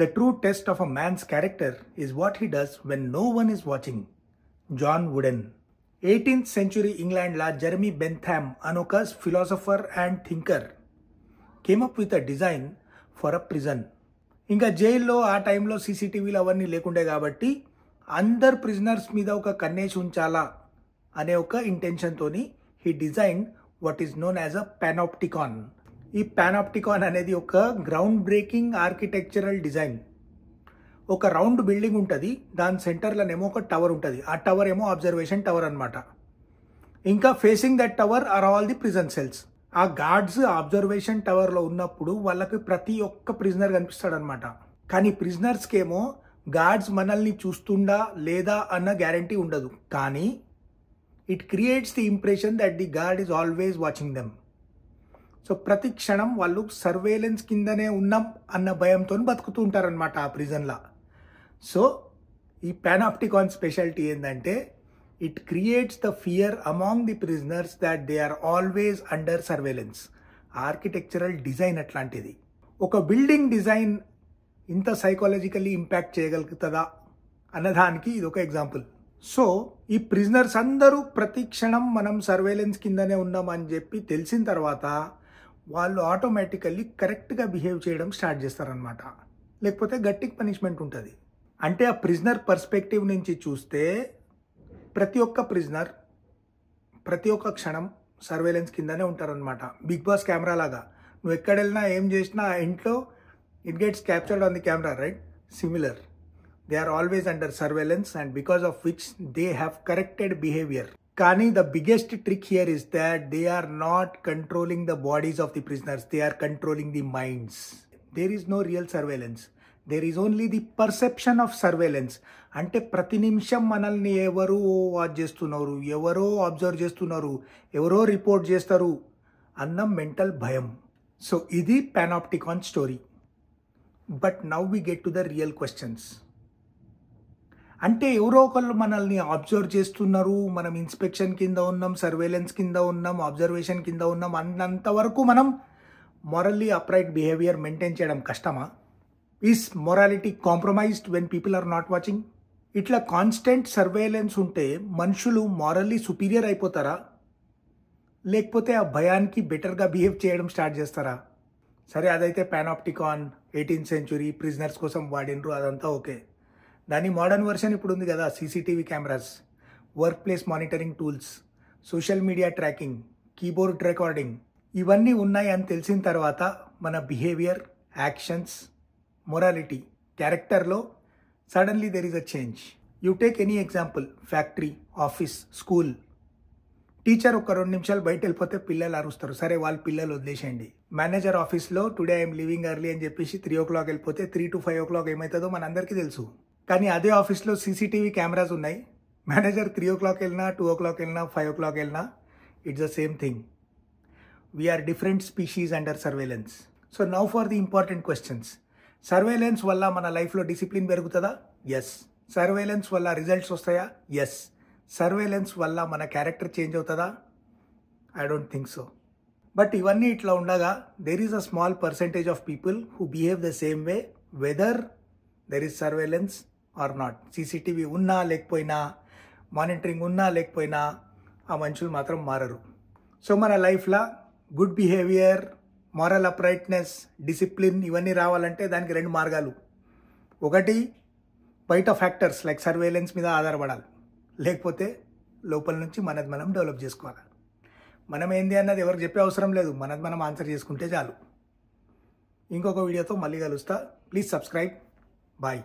The true test of a man's character is what he does when no one is watching. John Wooden. 18th century England la Jeremy Bentham, an philosopher and thinker, came up with a design for a prison. ఇంకా జైల్లో ఆ టైంలో సీసీటీవీలు అవన్నీ లేకుండే కాబట్టి అందరు prisoners మీద ఒక కన్నేసి ఉంచాలా అనే ఒక ఇంటెన్షన్తోని he design what is known as a panopticon. ఈ పానోప్టికాన్ అనేది ఒక గ్రౌండ్ బ్రేకింగ్ ఆర్కిటెక్చరల్ డిజైన్. ఒక రౌండ్ బిల్డింగ్ ఉంటుంది, దాని సెంటర్లోనేమో ఒక టవర్ ఉంటుంది. ఆ టవర్ ఏమో అబ్జర్వేషన్ టవర్ అనమాట. ఇంకా facing that tower are all the prison cells. ఆ గార్డ్స్ అబ్జర్వేషన్ టవర్లో ఉన్నప్పుడు వాళ్ళకి ప్రతి ఒక్క ప్రిజనర్ కనిపిస్తాడు అనమాట. కానీ ప్రిజనర్స్కి ఏమో గార్డ్స్ మనల్ని చూస్తుండా లేదా అన్న గ్యారంటీ ఉండదు. కానీ it creates the impression that the guard is always watching them. So ప్రతి క్షణం వాళ్ళు సర్వేలెన్స్ కిందనే ఉన్నాం అన్న భయంతో బతుకుతూ ఉంటారనమాట ఆ ప్రిజన్లా. సో ఈ పానోప్టికాన్ స్పెషాలిటీ ఏంటంటే it creates the fear among the prisoners that they are always under surveillance. Architectural design అట్లాంటిది. ఒక బిల్డింగ్ డిజైన్ ఇంత సైకాలజికల్లీ ఇంపాక్ట్ చేయగలుగుతుందా అన్నదానికి ఇది ఒక ఎగ్జాంపుల్. సో ఈ ప్రిజనర్స్ అందరూ ప్రతి క్షణం మనం సర్వేలెన్స్ కిందనే ఉన్నామని చెప్పి తెలిసిన తర్వాత వాళ్ళు ఆటోమేటికల్లీ కరెక్ట్గా బిహేవ్ చేయడం స్టార్ట్ చేస్తారనమాట. లేకపోతే గట్టి పనిష్మెంట్ ఉంటుంది. అంటే ఆ ప్రిజనర్ పర్స్పెక్టివ్ నుంచి చూస్తే ప్రతి ఒక్క ప్రిజనర్ ప్రతి ఒక్క క్షణం సర్వేలెన్స్ కిందనే ఉంటారనమాట. బిగ్ బాస్ కెమెరా లాగా నువ్వు ఎక్కడ వెళ్ళినా ఏం చేసినా ఇంట్లో it gets captured on the camera, right? Similar, they are always under surveillance and because of which they have corrected behaviour. కానీ the biggest trick here is that they are not controlling the bodies of the prisoners, they are controlling the minds. There is no real surveillance, there is only the perception of surveillance. అంటే ప్రతి నిమిషం మనల్ని ఎవరో watch చేస్తున్నారు, ఎవరో observe చేస్తున్నారు, ఎవరో report చేస్తారు అన్న మెంటల్ భయం. సో ఇది panopticon story. But now we get to the real questions. అంటే ఎవరో ఒకళ్ళు మనల్ని అబ్జర్వ్ చేస్తున్నారు, మనం ఇన్స్పెక్షన్ కింద ఉన్నాం, సర్వేలెన్స్ కింద ఉన్నాం, అబ్జర్వేషన్ కింద ఉన్నాం అన్నంత వరకు మనం మొరల్లీ అప్రైట్ బిహేవియర్ మెయింటైన్ చేయడం కష్టమా? Is morality compromised when people are not watching? ఇట్లా కాన్స్టెంట్ సర్వేలెన్స్ ఉంటే మనుషులు మొరల్లీ సుపీరియర్ అయిపోతారా? లేకపోతే ఆ భయానికి బెటర్గా బిహేవ్ చేయడం స్టార్ట్ చేస్తారా? సరే, అదైతే పానోప్టికాన్ 18th century ప్రిజనర్స్ కోసం వాడినరు, అదంతా ఓకే. దాని మోడర్న్ వర్షన్ ఇప్పుడు ఉంది కదా, CCTV cameras, work place monitoring tools, social media tracking, keyboard recording, ఇవన్నీ ఉన్నాయి అని తెలిసిన తర్వాత మన బిహేవియర్, యాక్షన్స్, మొరాలిటీ, క్యారెక్టర్లో suddenly there is a change. You take any example, factory, office, school. Teacher ఒక 2 నిమిషాలు బయట వెళ్ళిపోతే పిల్లలు అరుస్తారు, సరే వాళ్ళ పిల్లలు వదిలేసేయండి. మేనేజర్ ఆఫీస్లో టుడే ఐఎమ్ లీవింగ్ ఎర్లీ అని చెప్పేసి 3 o'clock వెళ్ళిపోతే 3 to 5 o'clock ఏమవుతుందో మనందరికీ తెలుసు. కానీ అదే ఆఫీస్లో సీసీటీవీ కెమెరాస్ ఉన్నాయి. మేనేజర్ 3 o'clock వెళ్ళినా, 2 o'clock వెళ్ళినా, 5 o'clock వెళ్ళినా it's the same thing. We are different species under surveillance. So now for the important questions. Surveillance వల్ల మన లైఫ్లో డిసిప్లిన్ పెరుగుతుందా? ఎస్. సర్వేలెన్స్ వల్ల రిజల్ట్స్ వస్తాయా? ఎస్. సర్వేలెన్స్ వల్ల మన క్యారెక్టర్ చేంజ్ అవుతుందా? I don't think so. But ఇవన్నీ ఇట్లా ఉండగా there is a small percentage of people who behave the same way whether there is surveillance or not. CCTV ఉన్నా లేకపోయినా, మానిటరింగ్ ఉన్నా లేకపోయినా ఆ మనుషులు మాత్రం మారరు. సో మన లైఫ్లో good behaviour, moral uprightness, discipline ఇవన్నీ రావాలంటే దానికి 2 మార్గాలు. ఒకటి బయట ఫ్యాక్టర్స్ లైక్ సర్వేలెన్స్ మీద ఆధారపడాలి, లేకపోతే లోపల నుంచి మనది మనం డెవలప్ చేసుకోవాలి. మనం ఏంది అన్నది ఎవరికి చెప్పే అవసరం లేదు, మనది మనం ఆన్సర్ చేసుకుంటే చాలు. ఇంకొక వీడియోతో మళ్ళీ కలుస్తా. Please subscribe. బాయ్.